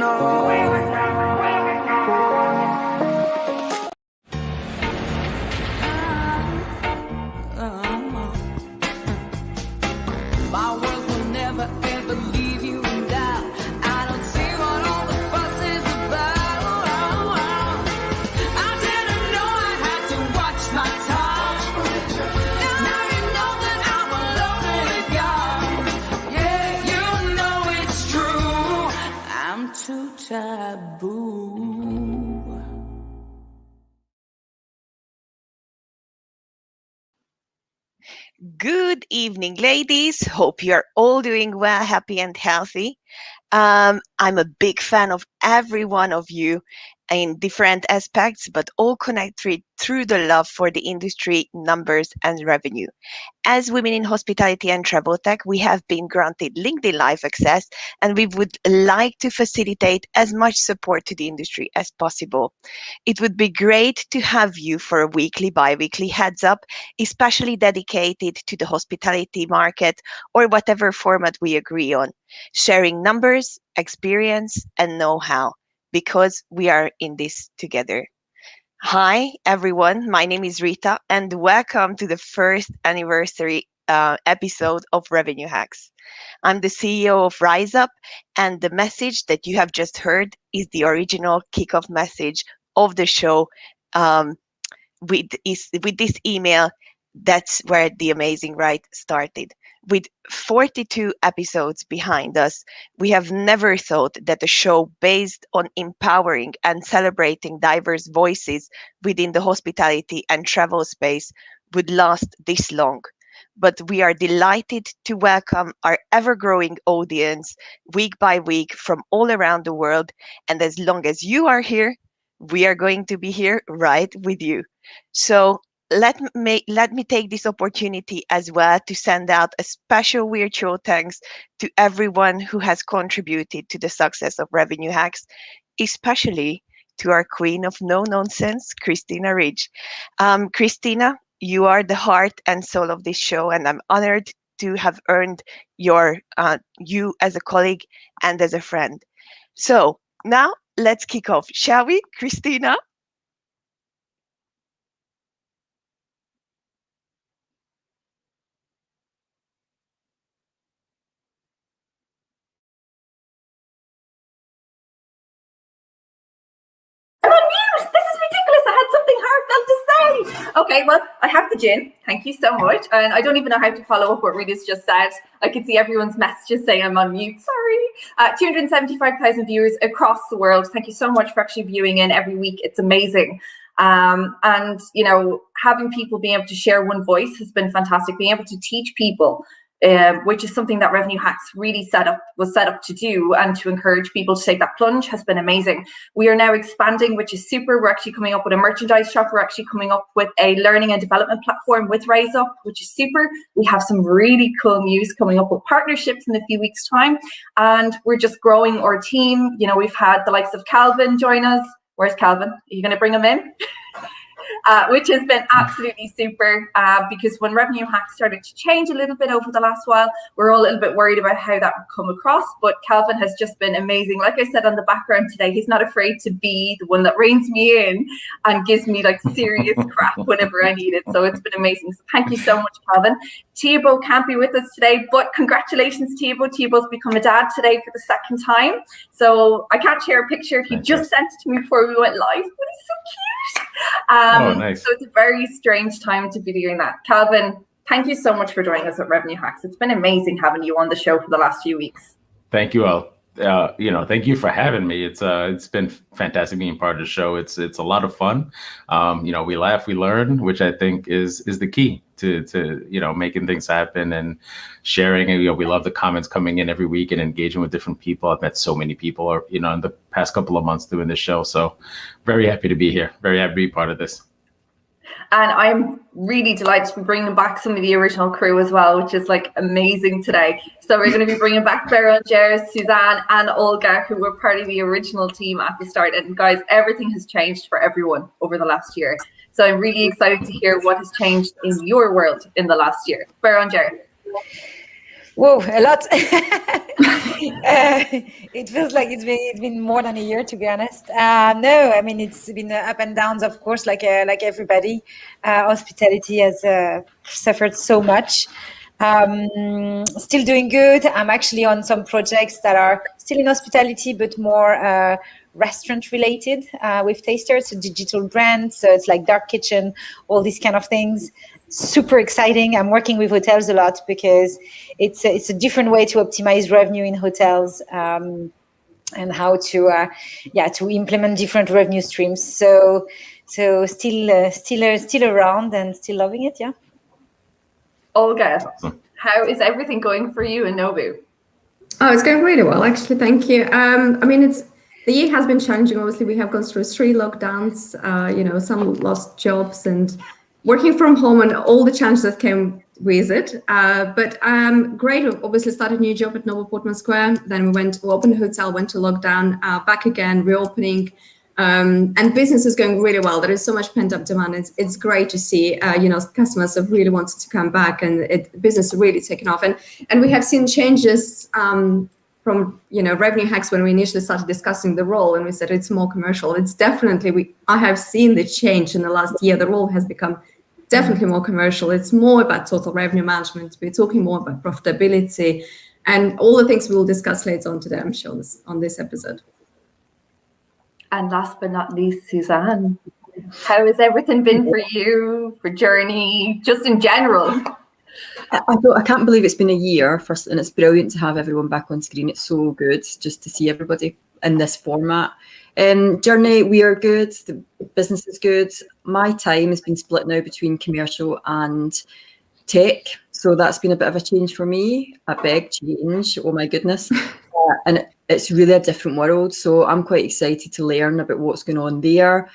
My world will never ever leave you in doubt. I don't see what all the fuss is about. I didn't know I had to watch my tongue. Now you know that I'm alone with God. Yeah, you know it's true. I'm too taboo. Good evening, ladies. Hope you're all doing well, happy, and healthy. I'm a big fan of every one of you in different aspects, but all connected through the love for the industry, numbers, and revenue. As women in hospitality and travel tech, we have been granted LinkedIn Live access, and we would like to facilitate as much support to the industry as possible. It would be great to have you for a weekly, bi-weekly heads up, especially dedicated to the hospitality market or whatever format we agree on, sharing numbers, experience, and know-how, because we are in this together. Hi, everyone. My name is Rita, and welcome to the first anniversary episode of Revenue Hacks. I'm the CEO of Rise Up, and the message that you have just heard is the original kickoff message of the show. With this email, that's where the amazing ride started. With 42 episodes behind us, we have never thought that a show based on empowering and celebrating diverse voices within the hospitality and travel space would last this long. But we are delighted to welcome our ever growing audience week by week from all around the world. And as long as you are here, we are going to be here right with you. So let me take this opportunity as well to send out a special virtual thanks to everyone who has contributed to the success of Revenue Hacks, especially to our queen of no nonsense, Khristina Ridge. Khristina, you are the heart and soul of this show, and I'm honored to have earned you as a colleague and as a friend. So now let's kick off, shall we, Khristina? I'm on mute. This is ridiculous. I had something heartfelt to say. Okay, well, I have the gin. Thank you so much. And I don't even know how to follow up what Rita's just said. I can see everyone's messages saying I'm on mute. Sorry. 275,000 viewers across the world. Thank you so much for actually viewing in every week. It's amazing. And, you know, having people being able to share one voice has been fantastic. Being able to teach people, which is something that Revenue Hacks really was set up to do, and to encourage people to take that plunge has been amazing. We are now expanding, which is super. We're actually coming up with a merchandise shop. We're actually coming up with a learning and development platform with Rise Up, which is super. We have some really cool news coming up with partnerships in a few weeks' time, and we're just growing our team. You know, we've had the likes of Calvin join us. Where's Calvin? Are you going to bring him in? Which has been absolutely super, because when Revenue Hacks started to change a little bit over the last while, we're all a little bit worried about how that would come across, but Calvin has just been amazing. Like I said on the background today, he's not afraid to be the one that reins me in and gives me like serious crap whenever I need it, so it's been amazing. So thank you so much, Calvin. Thibaut can't be with us today, but congratulations, Thibaut. Thibaut's become a dad today for the second time, so I can't share a picture. He just sent it to me before we went live, but he's so cute. Nice. So it's a very strange time to be doing that. Calvin, thank you so much for joining us at Revenue Hacks. It's been amazing having you on the show for the last few weeks. Thank you all. Thank you for having me. It's been fantastic being part of the show. It's a lot of fun. We laugh, we learn, which I think is the key to making things happen and sharing. And we love the comments coming in every week and engaging with different people. I've met so many people, in the past couple of months doing this show. So very happy to be here. Very happy to be part of this. And I'm really delighted to be bringing back some of the original crew as well, which is like amazing today. So we're going to be bringing back Berengere, Susanne, and Olga, who were part of the original team at the start. And guys, everything has changed for everyone over the last year. So I'm really excited to hear what has changed in your world in the last year. Berengere. Whoa, a lot. It feels like it's been more than a year, to be honest. No, I mean it's been up and downs, of course, like everybody. Hospitality has suffered so much. Still doing good. I'm actually on some projects that are still in hospitality, but more restaurant related with tasters, so digital brands. So it's like dark kitchen, all these kind of things. Super exciting. I'm working with hotels a lot because it's a different way to optimize revenue in hotels, and how to implement different revenue streams. So still around and still loving it. Yeah. Olga, how is everything going for you in Nobu? Oh, it's going really well, actually. Thank you. I mean, the year has been challenging. Obviously, we have gone through 3 lockdowns. Some lost jobs and working from home and all the challenges that came with it. But great. We obviously started a new job at Nobu Portman Square. Then we opened a hotel, went to lockdown, back again, reopening. And business is going really well. There is so much pent up demand. It's great to see, customers have really wanted to come back, and business really taken off. And we have seen changes from revenue hacks when we initially started discussing the role, and we said it's more commercial. It's definitely I have seen the change in the last year. The role has become definitely more commercial. It's more about total revenue management. We're talking more about profitability and all the things we will discuss later on today, I'm sure, on this episode. And last but not least, Susanne, how has everything been for you, for Journey, just in general? I can't believe it's been a year first, and it's brilliant to have everyone back on screen. It's so good just to see everybody in this format. Journey, we are good. The business is good. My time has been split now between commercial and tech, so that's been a bit of a change for me. A big change. Oh my goodness. And it's really a different world, so I'm quite excited to learn about what's going on there.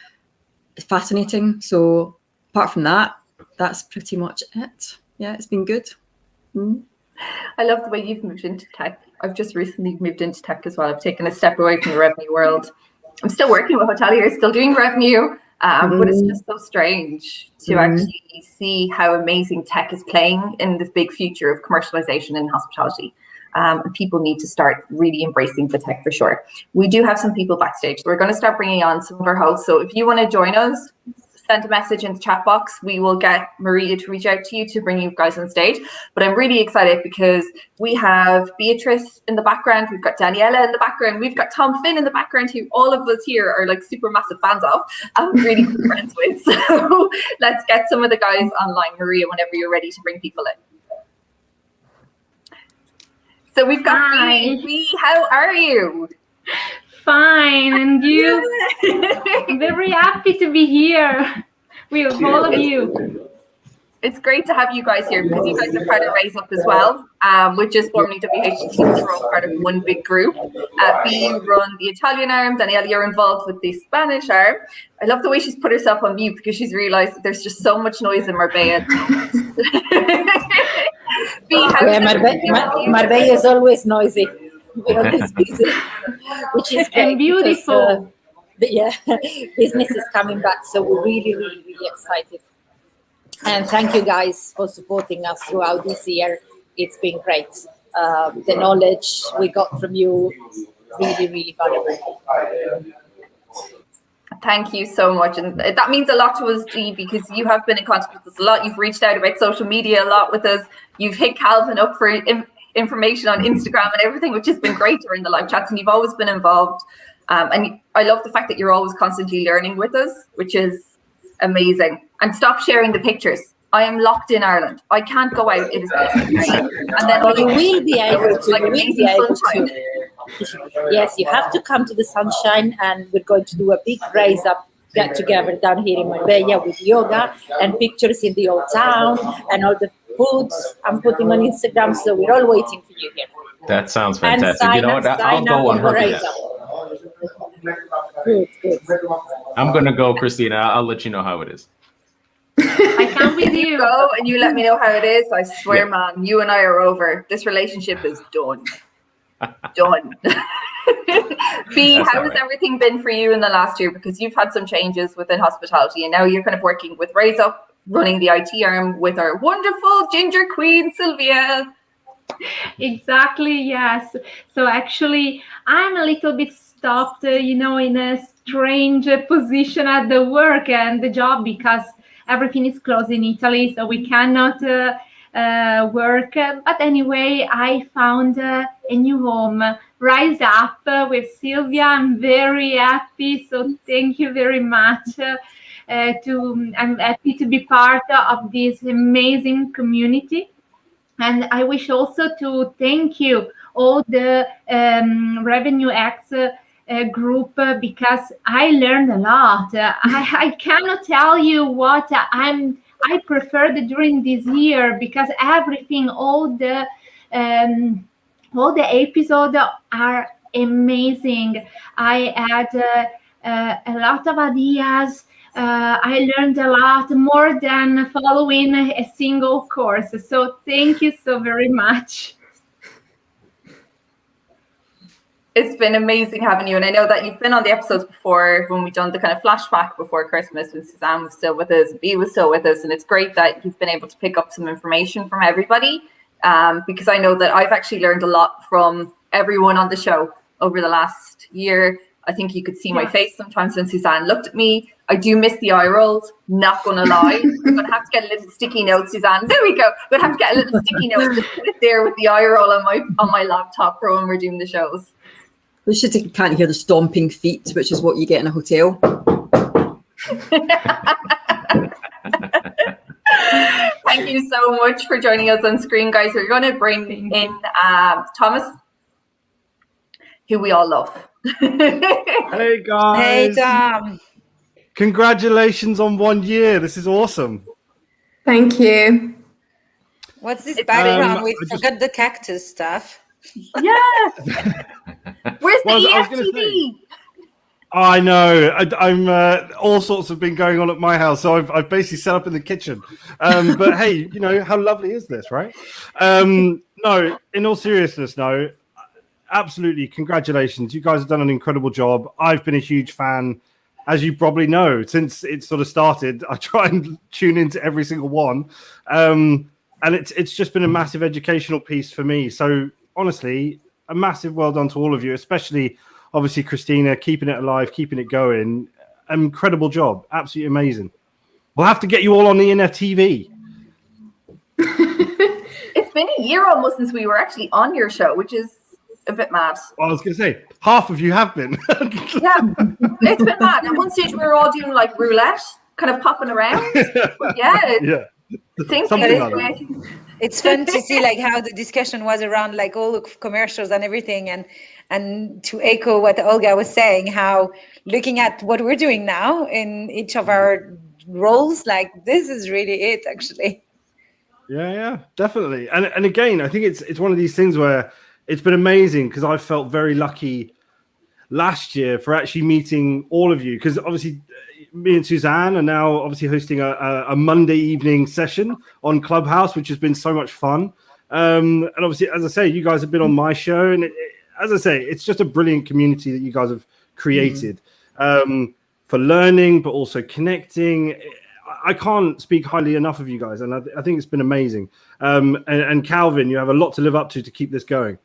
It's fascinating. So apart from that, that's pretty much it. Yeah, it's been good. I love the way you've moved into tech. I've just recently moved into tech as well. I've taken a step away from the revenue world. I'm still working with hoteliers, still doing revenue, but it's just so strange to actually see how amazing tech is playing in this big future of commercialization in hospitality. And people need to start really embracing the tech for sure. We do have some people backstage. We're going to start bringing on some of our hosts. So if you want to join us, send a message in the chat box. We will get Maria to reach out to you to bring you guys on stage. But I'm really excited because we have Beatrice in the background. We've got Daniela in the background. We've got Tom Finn in the background, who all of us here are like super massive fans of. I'm really good friends with. So let's get some of the guys online. Maria, whenever you're ready to bring people in. So we've got Bea. How are you? Fine, and you? Very happy to be here with all of you. It's great to have you guys here because you guys are part of Raise Up as well, which is formerly WHGC, which are all part of one big group. Bea, you run the Italian arm. Daniela, you're involved with the Spanish arm. I love the way she's put herself on mute because she's realized that there's just so much noise in Marbella. Marbella is always noisy. We're always busy, which is great. And beautiful. Business is coming back, so we're really, really, really excited. And thank you guys for supporting us throughout this year. It's been great. The knowledge we got from you, really, really valuable. Thank you so much. And that means a lot to us, G, because you have been in contact with us a lot. You've reached out about social media a lot with us. You've hit Calvin up for information on Instagram and everything, which has been great during the live chats. And you've always been involved. And I love the fact that you're always constantly learning with us, which is amazing. And stop sharing the pictures. I am locked in Ireland. I can't go out. It is and then you will be able to. Like you will be able to. Yes, you have to come to the sunshine, and we're going to do a big Raise Up get together down here in Marbella with yoga and pictures in the old town and all the foods I'm putting on Instagram. So we're all waiting for you here. That sounds fantastic. You know what? I'll go on her behalf. Good. I'm going to go, Khristina. I'll let you know how it is. I come with you. Go and you let me know how it is. I swear, man, you and I are over. This relationship is done. Done. Bea, how has everything been for you in the last year? Because you've had some changes within hospitality, and now you're kind of working with Raise Up, running the IT arm with our wonderful ginger queen, Sylvia. Exactly, yes. So actually, I'm a little bit stopped, in a strange position at the work and the job because everything is closed in Italy, so we cannot work. But anyway, I found a new home, Rise Up with Sylvia. I'm very happy, so thank you very much. I'm happy to be part of this amazing community. And I wish also to thank you all the Revenue X group because I learned a lot. I cannot tell you what I preferred during this year because everything, all the episodes are amazing. I had a lot of ideas. I learned a lot more than following a single course. So thank you so very much. It's been amazing having you. And I know that you've been on the episodes before when we've done the kind of flashback before Christmas when Susanne was still with us, Bea was still with us. And it's great that you've been able to pick up some information from everybody because I know that I've actually learned a lot from everyone on the show over the last year. I think you could see my face sometimes when Susanne looked at me. I do miss the eye rolls, not going to lie. I'm going to have to get a little sticky note, Susanne. There we go. I'm going to have to get a little sticky note, just put it there with the eye roll on my laptop for when we're doing the shows. We should can't hear the stomping feet, which is what you get in a hotel. Thank you so much for joining us on screen, guys. We're going to bring in Thomas, who we all love. Hey, guys. Hey, Tom. Congratulations on 1 year. This is awesome. Thank you. What's this background? We forgot the cactus stuff. Yeah. Where's the EFTV? I know. I'm all sorts have been going on at my house, so I've basically set up in the kitchen. But hey, how lovely is this, right? No, in all seriousness, no, absolutely. Congratulations. You guys have done an incredible job. I've been a huge fan, as you probably know, since it sort of started. I try and tune into every single one. And it's just been a massive educational piece for me. So honestly, a massive well done to all of you, especially obviously Khristina, keeping it alive, keeping it going. Incredible job. Absolutely amazing. We'll have to get you all on the NFTV. It's been a year almost since we were actually on your show, which is a bit mad. Well, I was going to say, half of you have been. Yeah, it's been mad. At one stage, we were all doing like roulette, kind of popping around. Yeah. It's fun to see like how the discussion was around like all the commercials and everything, and to echo what Olga was saying, how looking at what we're doing now in each of our roles, like this is really it actually. Yeah, definitely. And again, I think it's one of these things where it's been amazing because I felt very lucky last year for actually meeting all of you, because obviously me and Susanne are now obviously hosting a Monday evening session on Clubhouse, which has been so much fun. And obviously, as I say, you guys have been on my show, and as I say, it's just a brilliant community that you guys have created for learning, but also connecting. I can't speak highly enough of you guys, and I think it's been amazing. And Calvin, you have a lot to live up to keep this going.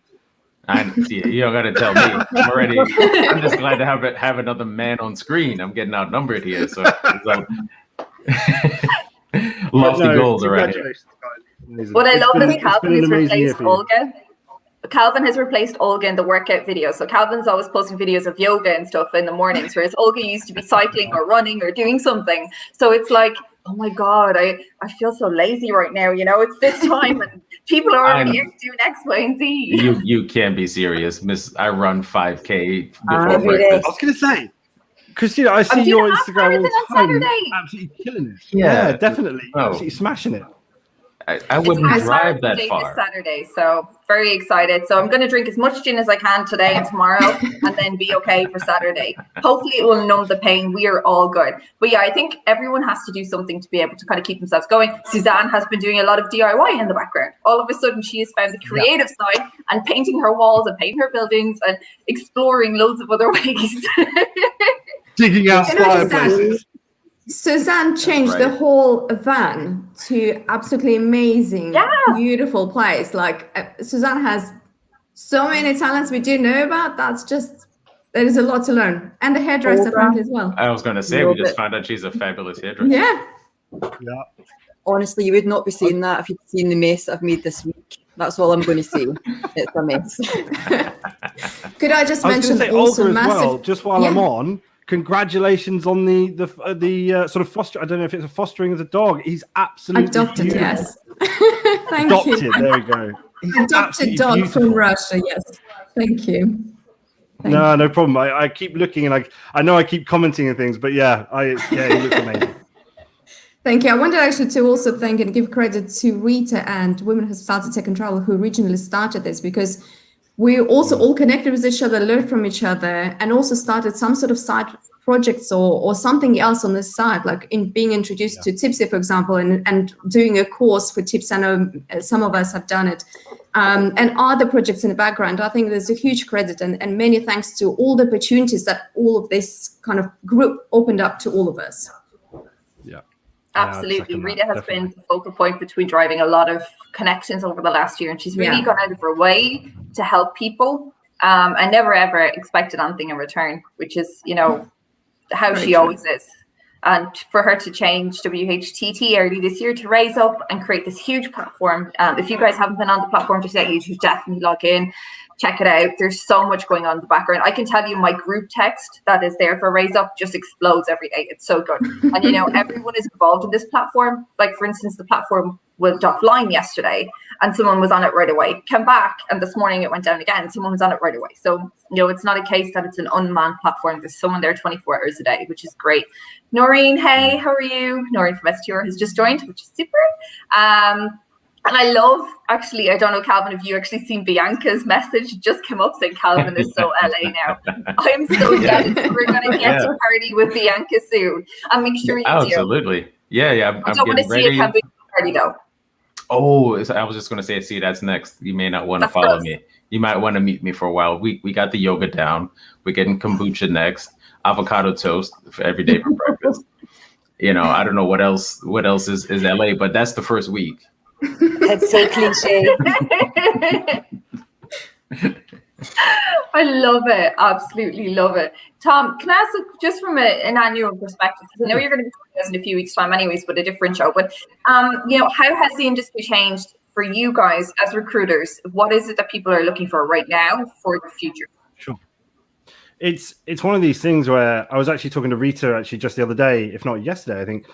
You don't got to tell me. I'm just glad to have another man on screen. I'm getting outnumbered here, so lofty goals around here. What I love is Calvin has replaced Olga. Calvin has replaced Olga in the workout videos. So Calvin's always posting videos of yoga and stuff in the mornings, whereas Olga used to be cycling or running or doing something. So it's like, oh my God, I feel so lazy right now. It's this time and people are already doing X, Y, and Z. You can't be serious, Miss. I run 5K before breakfast. I was going to say, Khristina, I see your Instagram all the time. Absolutely killing it. Yeah, definitely. Absolutely smashing it. I wouldn't drive that far. This Saturday, so very excited. So I'm going to drink as much gin as I can today and tomorrow, and then be okay for Saturday. Hopefully, it will numb the pain. We are all good. But yeah, I think everyone has to do something to be able to kind of keep themselves going. Susanne has been doing a lot of DIY in the background. All of a sudden, she has found the creative side and painting her walls and painting her buildings and exploring loads of other ways. Digging out fireplaces. Susanne changed the right. whole van to absolutely amazing, Yeah. beautiful place. Like Susanne has so many talents we do know about. There is a lot to learn. And the hairdresser Olga. apparently as well. I was going to say, we Love just it. found out she's a fabulous hairdresser. Yeah. Yeah. Honestly, you would not be saying that if you'd seen the mess I've made this week. That's all I'm going to say. It's a mess. Could I just I was mention going to say also Olga as massive? well, just while I'm Yeah. on. Congratulations on the sort of foster. I don't know if it's a fostering of the dog. He's absolutely Adopted, beautiful. yes. Thank Adopted. you. There we go. He's Adopted absolutely dog beautiful. from Russia, yes. Thank you. Thank No, you. no problem. I keep looking and I know I keep commenting and things, but yeah, he looks amazing. Thank you. I wanted actually to also thank and give credit to Rita and Women Hospitality Tech and Travel who originally started this, because we also all connected with each other, learned from each other, and also started some sort of side projects or something else on the side, like in being introduced to Tipsy, for example, and doing a course for tips. I know some of us have done it. And other projects in the background. I think there's a huge credit and many thanks to all the opportunities that all of this kind of group opened up to all of us. Yeah. Absolutely. Rita has been the focal point between driving a lot of connections over the last year, and she's really gone out of her way to help people. I never ever expected anything in return, which is, how she always is. And for her to change WHTT early this year to raise up and create this huge platform. If you guys haven't been on the platform just yet, you should definitely log in, check it out. There's so much going on in the background. I can tell you my group text that is there for Raise Up just explodes every day. It's so good. And, everyone is involved in this platform. Like, for instance, the platform went offline yesterday and someone was on it right away. Came back and this morning it went down again. Someone was on it right away. So, it's not a case that it's an unmanned platform. There's someone there 24 hours a day, which is great. Noreen, hey, how are you? Noreen from STR has just joined, which is super. And I love, actually, I don't know, Calvin, if you actually seen Bianca's message, it just came up saying Calvin is so LA now. I'm so jealous. We're going to get to party with Bianca soon. And make sure you do. Absolutely. Yeah. I don't want to see a camping party though. Oh, I was just going to say, see, that's next. You may not want to follow me. You might want to meet me for a while. We got the yoga down. We're getting kombucha next. Avocado toast for every day for breakfast. I don't know what else is LA, but that's the first week. That's so cliche. I love it. Absolutely love it. Tom, can I ask, just from an annual perspective, because I know you're going to be doing this in a few weeks' time anyways, but a different show, but how has the industry changed for you guys as recruiters? What is it that people are looking for right now for the future? Sure. It's one of these things where I was actually talking to Rita just the other day, if not yesterday, I think.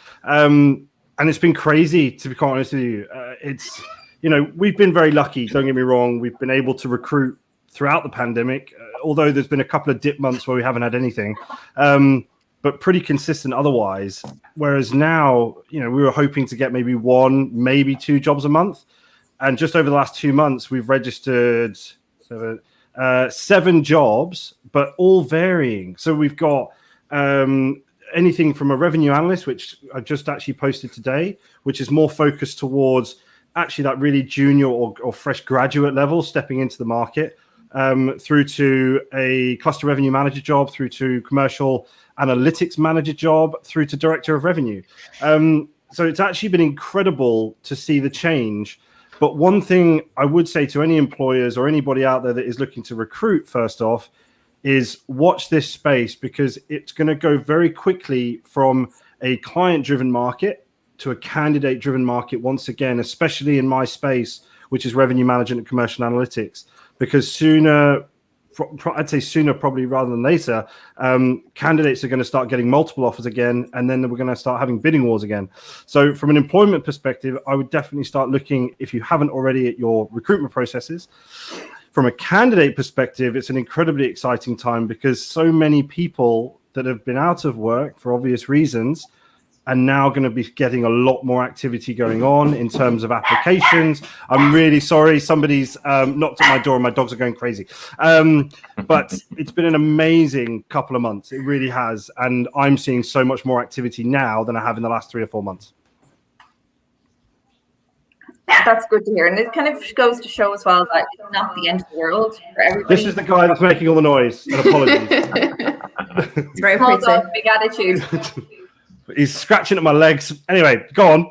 And it's been crazy, to be quite honest with you. It's, we've been very lucky, don't get me wrong. We've been able to recruit throughout the pandemic, although there's been a couple of dip months where we haven't had anything, but pretty consistent otherwise. Whereas now, we were hoping to get maybe 1, maybe 2 jobs a month. And just over the last 2 months, we've registered 7 jobs, but all varying. So we've got anything from a revenue analyst, which I just actually posted today, which is more focused towards actually that really junior or fresh graduate level stepping into the market, through to a cluster revenue manager job, through to commercial analytics manager job, through to director of revenue. So it's actually been incredible to see the change. But one thing I would say to any employers or anybody out there that is looking to recruit, first off, is watch this space, because it's going to go very quickly from a client-driven market to a candidate-driven market once again, especially in my space, which is revenue management and commercial analytics, because I'd say sooner probably rather than later, candidates are going to start getting multiple offers again, and then we're going to start having bidding wars again. So from an employment perspective, I would definitely start looking, if you haven't already, at your recruitment processes. From a candidate perspective, it's an incredibly exciting time, because so many people that have been out of work for obvious reasons are now going to be getting a lot more activity going on in terms of applications. I'm really sorry. Somebody's knocked at my door and my dogs are going crazy. But it's been an amazing couple of months. It really has. And I'm seeing so much more activity now than I have in the last 3 or 4 months. That's good to hear. And it kind of goes to show as well that it's not the end of the world for everybody. This is the guy that's making all the noise. And apologies. It's very Small pretty. dog, big attitude. He's scratching at my legs. Anyway, go on.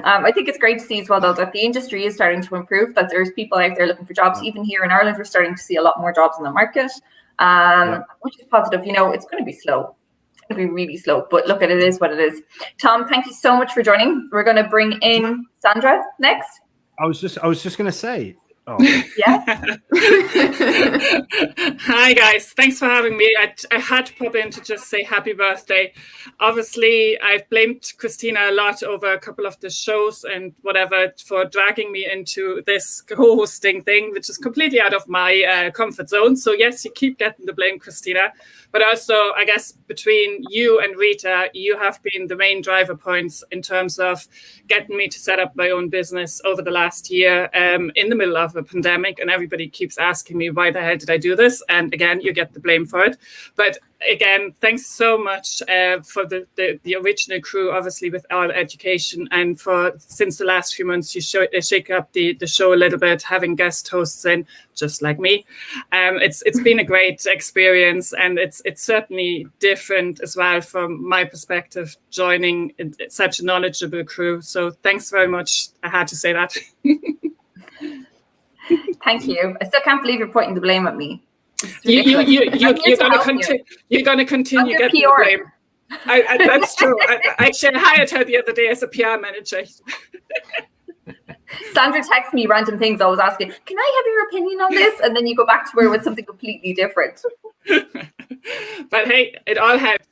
I think it's great to see as well, though, that the industry is starting to improve, that there's people out there looking for jobs. Even here in Ireland, we're starting to see a lot more jobs in the market, which is positive. You know, it's going to be slow. It's going to be really slow, but look, it is what it is. Tom, thank you so much for joining. We're going to bring in Sandra next. I was just going to say. Oh. Yeah. Hi guys, thanks for having me. I had to pop in to just say happy birthday. Obviously, I've blamed Khristina a lot over a couple of the shows and whatever for dragging me into this co-hosting thing, which is completely out of my comfort zone. So yes, you keep getting the blame, Khristina. But also, I guess between you and Rita, you have been the main driver points in terms of getting me to set up my own business over the last year in the middle of a pandemic. And everybody keeps asking me, why the hell did I do this? And again, you get the blame for it. But again, thanks so much for the original crew, obviously, with our education. And for since the last few months, you shake up the show a little bit, having guest hosts in, just like me. It's been a great experience, and it's certainly different as well from my perspective, joining such a knowledgeable crew. So thanks very much. I had to say that. Thank you. I still can't believe you're pointing the blame at me. You're going to continue getting the blame. That's true. Actually, I hired her the other day as a PR manager. Sandra texts me random things, always asking, can I have your opinion on this? And then you go back to her with something completely different. But hey, it all helps.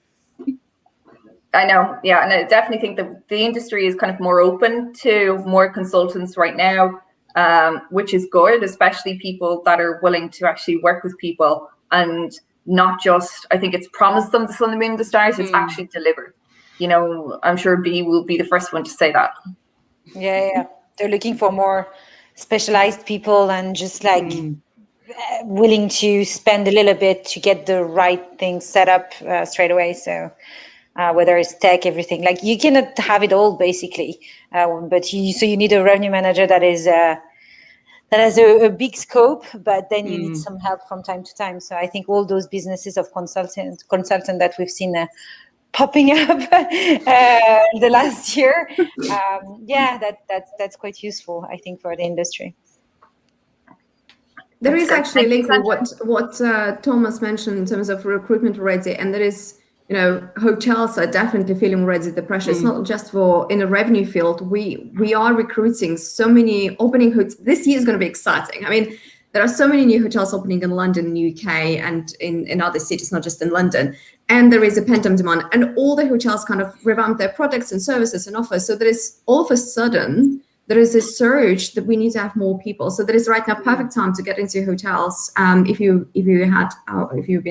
I know, yeah, and I definitely think that the industry is kind of more open to more consultants right now, which is good, especially people that are willing to actually work with people and not just, I think it's promised them the sun, the moon, the stars, it's actually delivered. You know, I'm sure B will be the first one to say that. Yeah. They're looking for more specialized people and just like willing to spend a little bit to get the right things set up straight away. So whether it's tech, everything, like you cannot have it all basically. But you need a revenue manager that has a big scope, but then you need some help from time to time. So I think all those businesses of consultant that we've seen popping up the last year, that's quite useful, I think, for the industry. There is actually a link with what Thomas mentioned in terms of recruitment already, and there is, you know, hotels are definitely feeling already the pressure. It's not just in a revenue field. We are recruiting so many opening hotels. This year is going to be exciting. I mean, there are so many new hotels opening in London, in the UK, and in other cities, not just in London. And there is a pent-up demand, and all the hotels kind of revamp their products and services and offers. So there is all of a sudden there is a surge that we need to have more people. So there is right now perfect time to get into hotels if you've been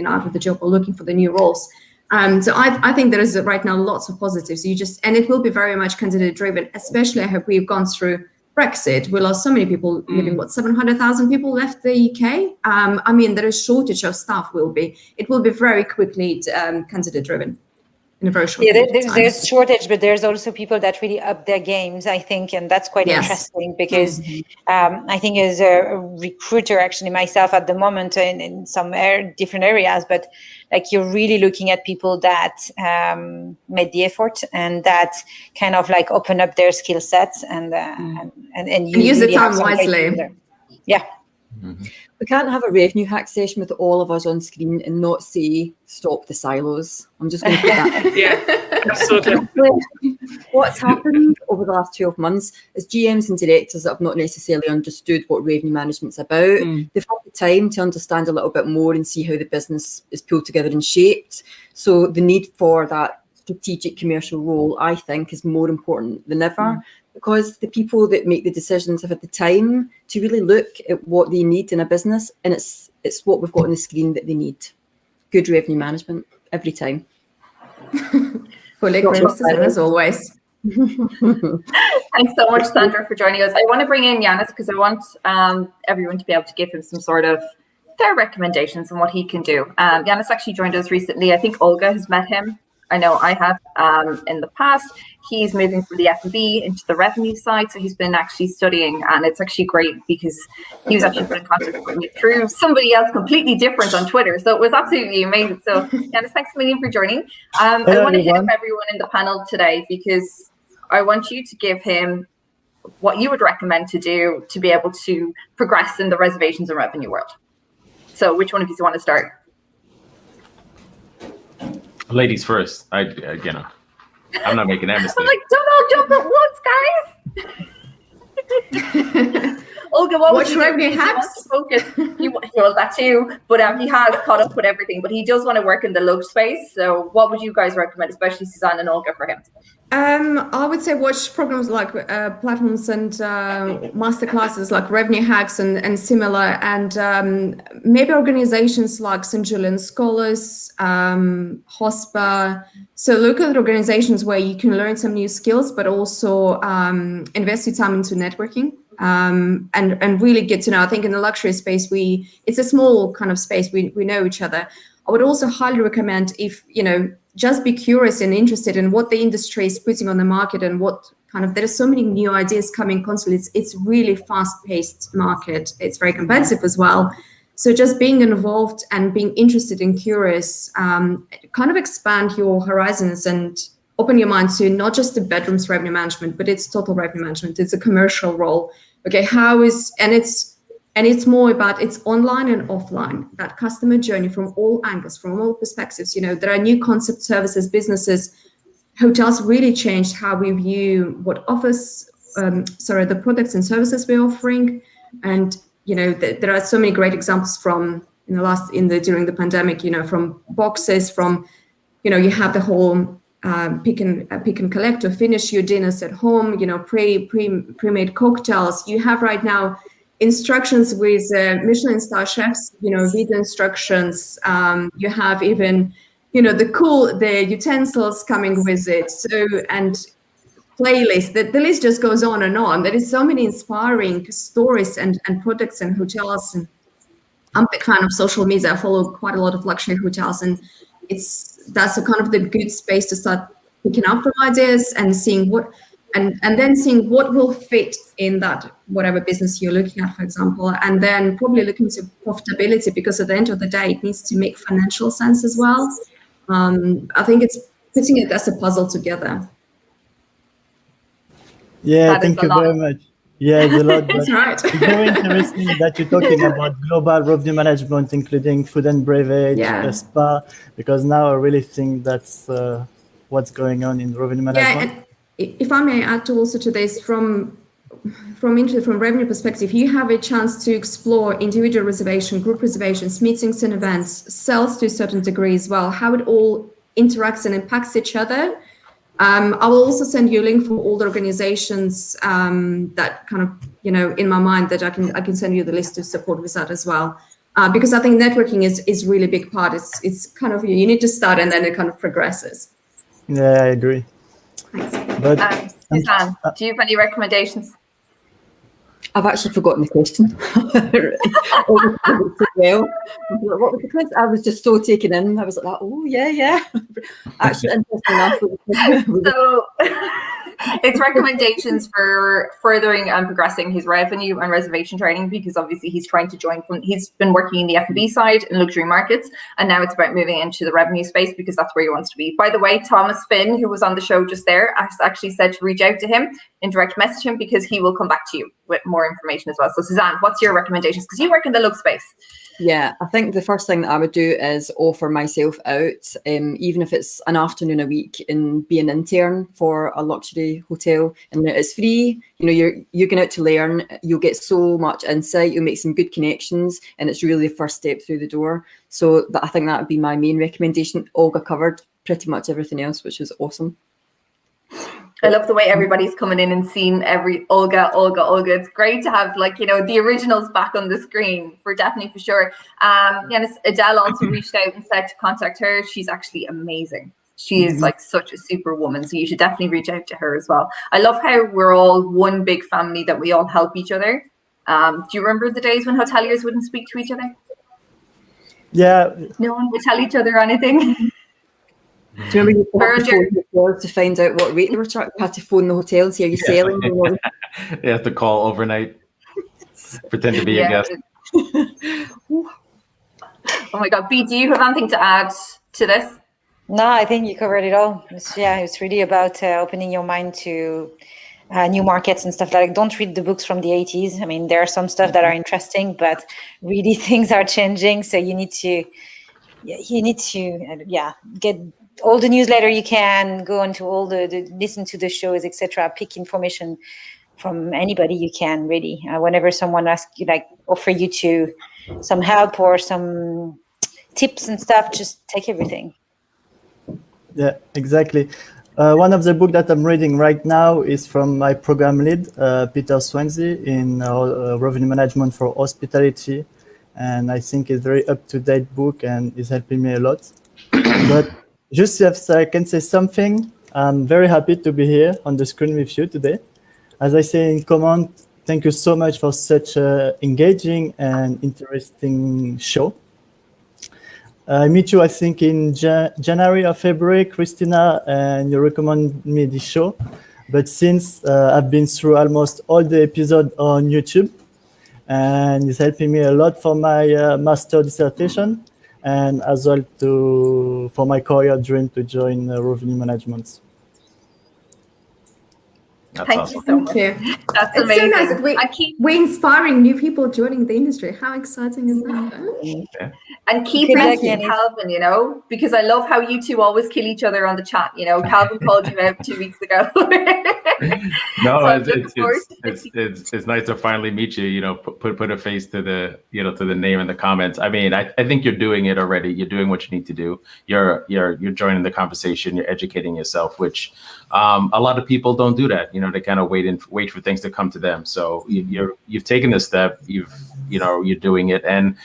out of the job or looking for the new roles. So I think there is right now lots of positives. And it will be very much candidate driven, especially I hope we've gone through Brexit. We lost so many people living, 700,000 people left the UK. I mean, there is shortage of staff it will be very quickly candidate driven in a very short period of time. There's shortage, but there's also people that really up their games, I think, and that's quite interesting because I think as a recruiter, actually myself at the moment in some different areas, but like you're really looking at people that made the effort and that kind of like open up their skill sets and use the time wisely. Yeah. We can't have a revenue hack session with all of us on screen and not say stop the silos. I'm just going to put that. Yeah, absolutely. What's happened over the last 12 months is GMs and directors that have not necessarily understood what revenue management's about. They've had the time to understand a little bit more and see how the business is pulled together and shaped. So the need for that strategic commercial role, I think, is more important than ever. Because the people that make the decisions have had the time to really look at what they need in a business, and it's what we've got on the screen that they need. Good revenue management every time. Fully agree, as always. Thanks so much, Sandra, for joining us. I want to bring in Yanis because I want everyone to be able to give him some sort of their recommendations on what he can do. Yanis actually joined us recently. I think Olga has met him I know I have in the past. He's moving from the F&B into the revenue side, so he's been actually studying, and it's actually great because he was actually put in contact with me through somebody else completely different on Twitter. So it was absolutely amazing. So Dennis, thanks a million for joining. I want to hit up everyone in the panel today because I want you to give him what you would recommend to do to be able to progress in the reservations and revenue world. So which one of you want to start? Ladies first. I'm not making that mistake. I'm like, don't all jump at once, guys. Olga, what would you do? Focus. Well, that too, but he has caught up with everything, but he does want to work in the lug space. So what would you guys recommend, especially Susanne and Olga, for him? I would say watch programs like platforms and masterclasses like Revenue Hacks and similar, and maybe organizations like St. Julian Scholars, HOSPA. So look at organizations where you can learn some new skills, but also invest your time into networking. And really get to know. I think in the luxury space, it's a small kind of space. We know each other. I would also highly recommend, if just be curious and interested in what the industry is putting on the market and what kind of. There are so many new ideas coming constantly. It's really fast-paced market. It's very competitive as well. So just being involved and being interested and curious, kind of expand your horizons and open your mind to not just the bedrooms revenue management, but it's total revenue management. It's a commercial role. Okay, it's more about it's online and offline, that customer journey from all angles, from all perspectives. There are new concept services, businesses, hotels really changed how we view what offers, the products and services we're offering. And, there are so many great examples from during the pandemic, from boxes, from, you have the whole pick and collect or finish your dinners at home, pre-made cocktails. You have right now instructions with Michelin star chefs, video instructions. You have even, the utensils coming with it. So, and playlist, the list just goes on and on. There is so many inspiring stories and products and hotels. And I'm a big fan of social media. I follow quite a lot of luxury hotels, and that's a kind of the good space to start picking up from ideas and seeing what, and then seeing what will fit in that whatever business you're looking at, for example, and then probably looking to profitability, because at the end of the day, it needs to make financial sense as well. I think it's putting it as a puzzle together. Yeah, thank you very much. Yeah, it's a lot. That's right. It's very interesting that you're talking about global revenue management, including food and beverage, spa, because now I really think that's what's going on in revenue management. Yeah, and if I may add also to this, from revenue perspective, you have a chance to explore individual reservation, group reservations, meetings and events, sales to a certain degree as well, how it all interacts and impacts each other. I will also send you a link for all the organizations that kind of, in my mind, that I can send you the list to support with that as well. Because I think networking is really a big part. It's kind of, you need to start and then it kind of progresses. Yeah, I agree. Thanks. But Susanne, do you have any recommendations? I've actually forgotten the question. What was the quiz? I was just so taken in. I was like, oh, yeah. Actually, interesting enough. So it's recommendations for furthering and progressing his revenue and reservation training, because obviously he's trying to he's been working in the F&B side in luxury markets, and now it's about moving into the revenue space because that's where he wants to be. By the way, Thomas Finn, who was on the show just there, actually said to reach out to him and direct message him, because he will come back to you with more information as well. So Susanne, what's your recommendations? Because you work in the lux space. Yeah, I think the first thing that I would do is offer myself out, even if it's an afternoon a week, and be an intern for a luxury hotel. And it's free. You're going out to learn. You'll get so much insight. You'll make some good connections, and it's really the first step through the door. So I think that would be my main recommendation. Olga covered pretty much everything else, which is awesome. I love the way everybody's coming in and seeing every Olga. It's great to have the originals back on the screen for sure. Adele also reached out and said to contact her. She's actually amazing. She is such a super woman. So you should definitely reach out to her as well. I love how we're all one big family, that we all help each other. Do you remember the days when hoteliers wouldn't speak to each other? Yeah. No one would tell each other anything. Do you remember you had to Berger. phone the hotel to find out what rate they were charging? You had to phone the hotel and see, are you selling? You know? You have to call overnight, pretend to be a guest. Oh my God, B, do you have anything to add to this? No, I think you covered it all. It's really about opening your mind to new markets and stuff like that. Don't read the books from the 80s. I mean, there are some stuff that are interesting, but really things are changing. So you need to get all the newsletter you can, go into all the listen to the shows, etc. Pick information from anybody you can, really. Whenever someone asks you, like, offer you to some help or some tips and stuff, just take everything. Yeah, exactly. One of the books that I'm reading right now is from my program lead, Peter Swansea, in revenue management for hospitality. And I think it's a very up-to-date book and is helping me a lot. But just if I can say something, I'm very happy to be here on the screen with you today. As I say in comment, thank you so much for such an engaging and interesting show. I meet you, I think, in January or February, Khristina, and you recommend me this show. But since I've been through almost all the episodes on YouTube, and it's helping me a lot for my master dissertation, and as well for my career dream to join revenue management. That's Thank awesome. you so much. Thank you. That's It's amazing. so nice that we're inspiring new people joining the industry. How exciting is that? Yeah. And keep Good luck, reaching Yannis. Calvin, you know, because I love how you two always kill each other on the chat. You know, Calvin called you out 2 weeks ago. No, So I'm looking forward it's nice to finally meet you. You know, put a face to the to the name in the comments. I mean, I think you're doing it already. You're doing what you need to do. You're joining the conversation. You're educating yourself, which a lot of people don't do that. You know, they kind of wait for things to come to them. So you've taken this step. You're doing it, and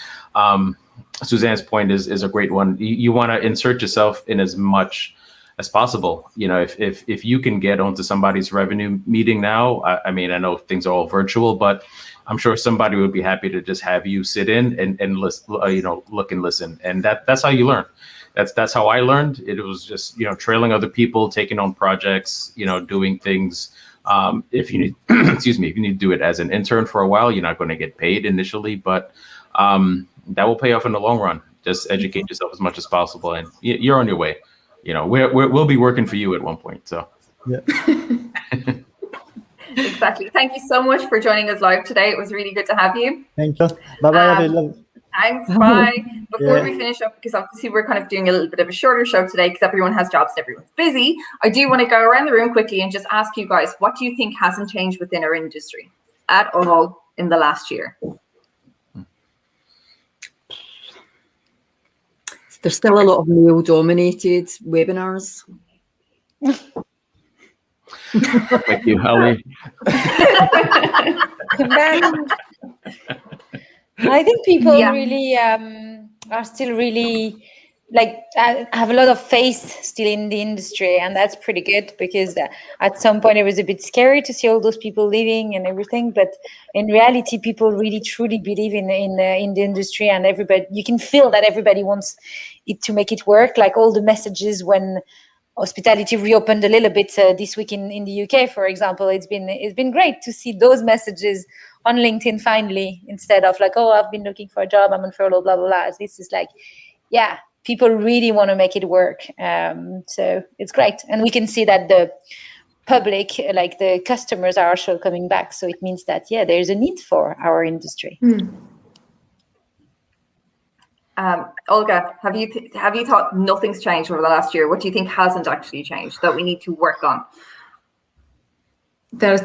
Suzanne's point is a great one. You want to insert yourself in as much as possible. You know, if you can get onto somebody's revenue meeting now, I mean, I know things are all virtual, but I'm sure somebody would be happy to just have you sit in and listen, look and listen. And that's how you learn. That's how I learned. It was just, trailing other people, taking on projects, doing things. If you need, excuse me, if you need to do it as an intern for a while, you're not going to get paid initially, but that will pay off in the long run. Just educate yourself as much as possible, and you're on your way. We'll be working for you at one point. So, yeah. Exactly. Thank you so much for joining us live today. It was really good to have you. Thank you. Bye-bye. Thanks. Bye. Before we finish up, because obviously we're kind of doing a little bit of a shorter show today because everyone has jobs and everyone's busy, I do want to go around the room quickly and just ask you guys, what do you think hasn't changed within our industry at all in the last year? There's still a lot of male-dominated webinars. Thank you, Ali. I think people really are still really have a lot of faith still in the industry, and that's pretty good because at some point it was a bit scary to see all those people leaving and everything, but in reality people really truly believe in the industry, and everybody, you can feel that everybody wants it to make it work. Like all the messages when hospitality reopened a little bit this week in the UK, for example, it's been great to see those messages on LinkedIn finally, instead of like, oh, I've been looking for a job, I'm on furlough, blah blah blah. This is like, yeah, people really want to make it work. So it's great. And we can see that the public, like the customers, are also coming back. So it means that, yeah, there's a need for our industry. Olga, have you thought nothing's changed over the last year? What do you think hasn't actually changed that we need to work on? There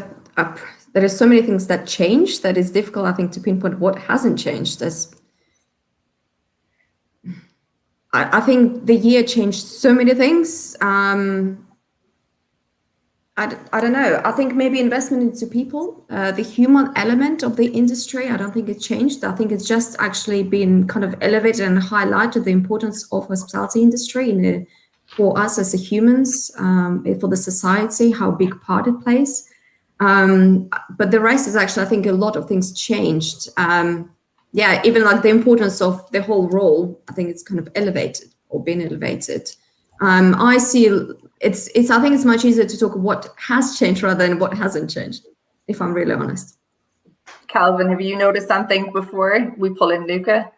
are so many things that changed that it's difficult, I think, to pinpoint what hasn't changed. I think the year changed so many things. I don't know. I think maybe investment into people, the human element of the industry, I don't think it changed. I think it's just actually been kind of elevated and highlighted the importance of hospitality industry for us as humans, for the society, how big part it plays. But the rest is actually, I think a lot of things changed. Even like the importance of the whole role, I think it's kind of elevated or been elevated. I see it's. I think it's much easier to talk what has changed rather than what hasn't changed, if I'm really honest. Calvin, have you noticed something before we pull in Luca?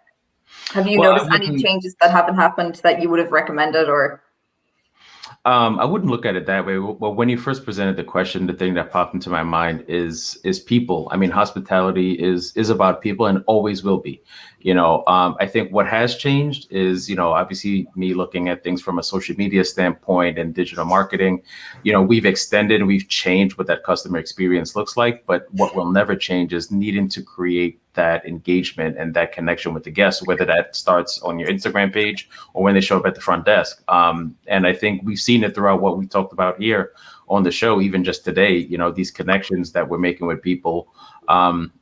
Have you Well, noticed any changes that haven't happened that you would have recommended, or? I wouldn't look at it that way. Well, when you first presented the question, the thing that popped into my mind is people. I mean, hospitality is about people and always will be. I think what has changed is, obviously me looking at things from a social media standpoint and digital marketing. We've extended, we've changed what that customer experience looks like. But what will never change is needing to create that engagement and that connection with the guests, whether that starts on your Instagram page or when they show up at the front desk. And I think we've seen it throughout what we talked about here on the show, even just today, these connections that we're making with people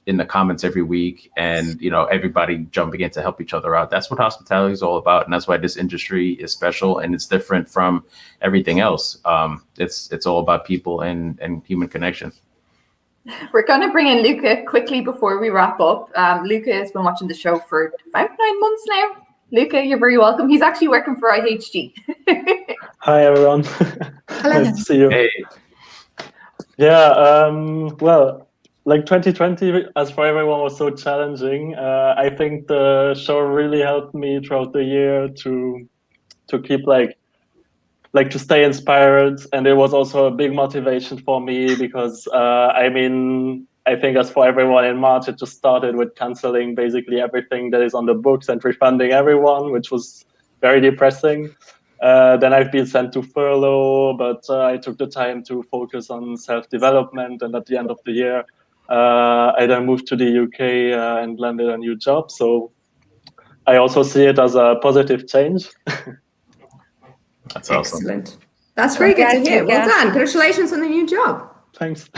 in the comments every week, and, everybody jumping in to help each other out. That's what hospitality is all about. And that's why this industry is special and it's different from everything else. It's all about people and human connection. We're going to bring in Luca quickly before we wrap up. Luca has been watching the show for about 9 months now. Luca, you're very welcome. He's actually working for IHG. Hi, everyone. Hello. Nice to see you. Hey. Yeah, well, like 2020, as for everyone, was so challenging. I think the show really helped me throughout the year to keep like to stay inspired, and it was also a big motivation for me because I think as for everyone in March, it just started with canceling basically everything that is on the books and refunding everyone, which was very depressing. Then I've been sent to furlough, but I took the time to focus on self-development, and at the end of the year I then moved to the UK and landed a new job, so I also see it as a positive change. That's awesome. Excellent. That's very good to hear. Well done. Congratulations on the new job. Thanks.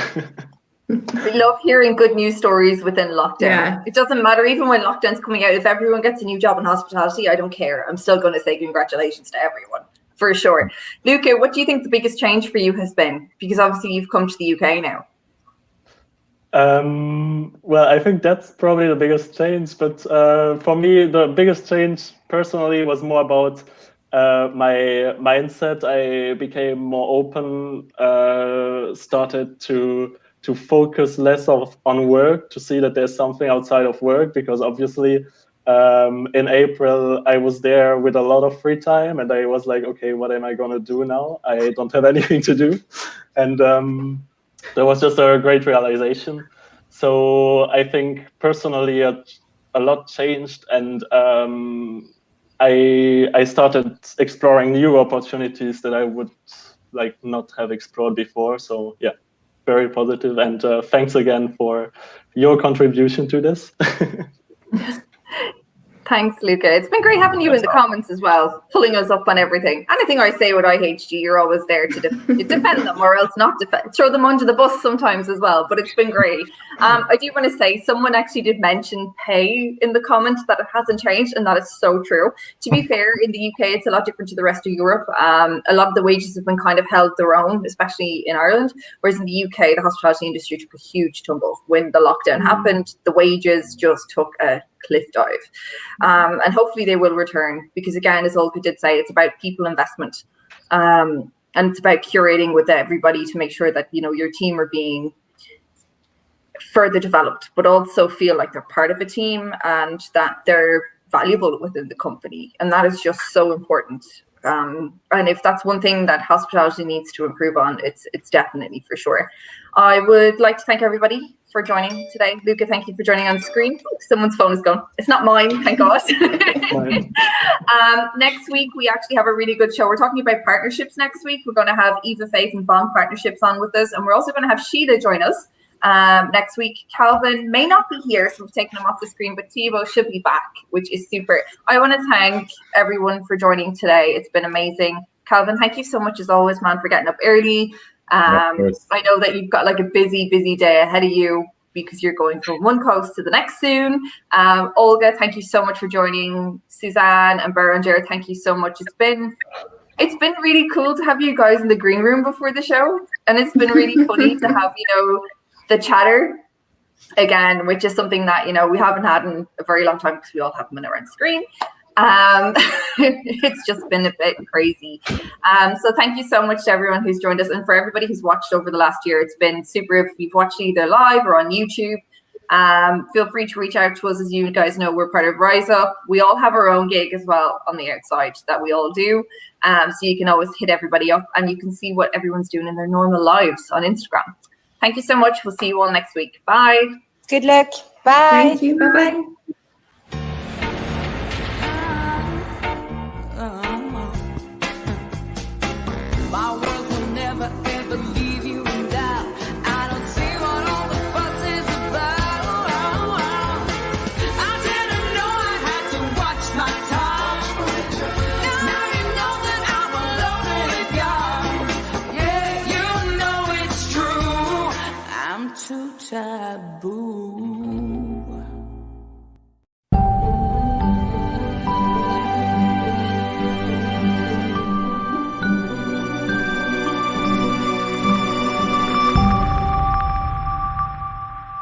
We love hearing good news stories within lockdown. Yeah. It doesn't matter, even when lockdown's coming out, if everyone gets a new job in hospitality, I don't care. I'm still going to say congratulations to everyone, for sure. Luca, what do you think the biggest change for you has been? Because obviously you've come to the UK now. Well, I think that's probably the biggest change, but for me, the biggest change personally was more about my mindset. I became more open, started to focus less on work, to see that there's something outside of work, because obviously in April I was there with a lot of free time and I was like, okay, what am I going to do now? I don't have anything to do. And there was just a great realization. So I think personally a lot changed, and I started exploring new opportunities that I would not have explored before. So yeah, very positive, and thanks again for your contribution to this. Thanks, Luca. It's been great having you in the comments as well, pulling us up on everything. Anything I say with IHG, you're always there to defend them, or else not throw them under the bus sometimes as well. But it's been great. I do want to say someone actually did mention pay in the comments, that it hasn't changed, and that is so true. To be fair, in the UK, it's a lot different to the rest of Europe. A lot of the wages have been kind of held their own, especially in Ireland, whereas in the UK, the hospitality industry took a huge tumble. When the lockdown happened, the wages just took a cliff dive, and hopefully they will return, because again, as Olga did say, it's about people investment, and it's about curating with everybody to make sure that your team are being further developed, but also feel like they're part of a team and that they're valuable within the company, and that is just so important. And if that's one thing that hospitality needs to improve on, it's definitely for sure. I would like to thank everybody for joining today. Luca, thank you for joining on screen. Someone's phone is gone. It's not mine, thank God. Next week, we actually have a really good show. We're talking about partnerships next week. We're going to have Eva Faith and Bond Partnerships on with us, and we're also going to have Sheila join us next week. Calvin may not be here, so we've taken him off the screen, but Thibaut should be back, which is super. I want to thank everyone for joining today. It's been amazing. Calvin, thank you so much as always, man, for getting up early. I know that you've got like a busy day ahead of you because you're going from one coast to the next soon. Olga, thank you so much for joining. Susanne and erengere, thank you so much. It's been really cool to have you guys in the green room before the show, and it's been really funny to have the chatter again, which is something that we haven't had in a very long time because we all have them in our own screen. It's just been a bit crazy. So thank you so much to everyone who's joined us, and for everybody who's watched over the last year. It's been super. If you've watched either live or on YouTube, feel free to reach out to us. As you guys know, we're part of Rise Up. We all have our own gig as well on the outside that we all do. So you can always hit everybody up and you can see what everyone's doing in their normal lives on Instagram. Thank you so much. We'll see you all next week. Bye. Good luck. Bye. Thank you. Bye-bye. My world will never ever leave you in doubt. I don't see what all the fuss is about. I didn't know I had to watch my tongue. Now you know that I'm alone with God. Yeah, you know it's true. I'm too taboo.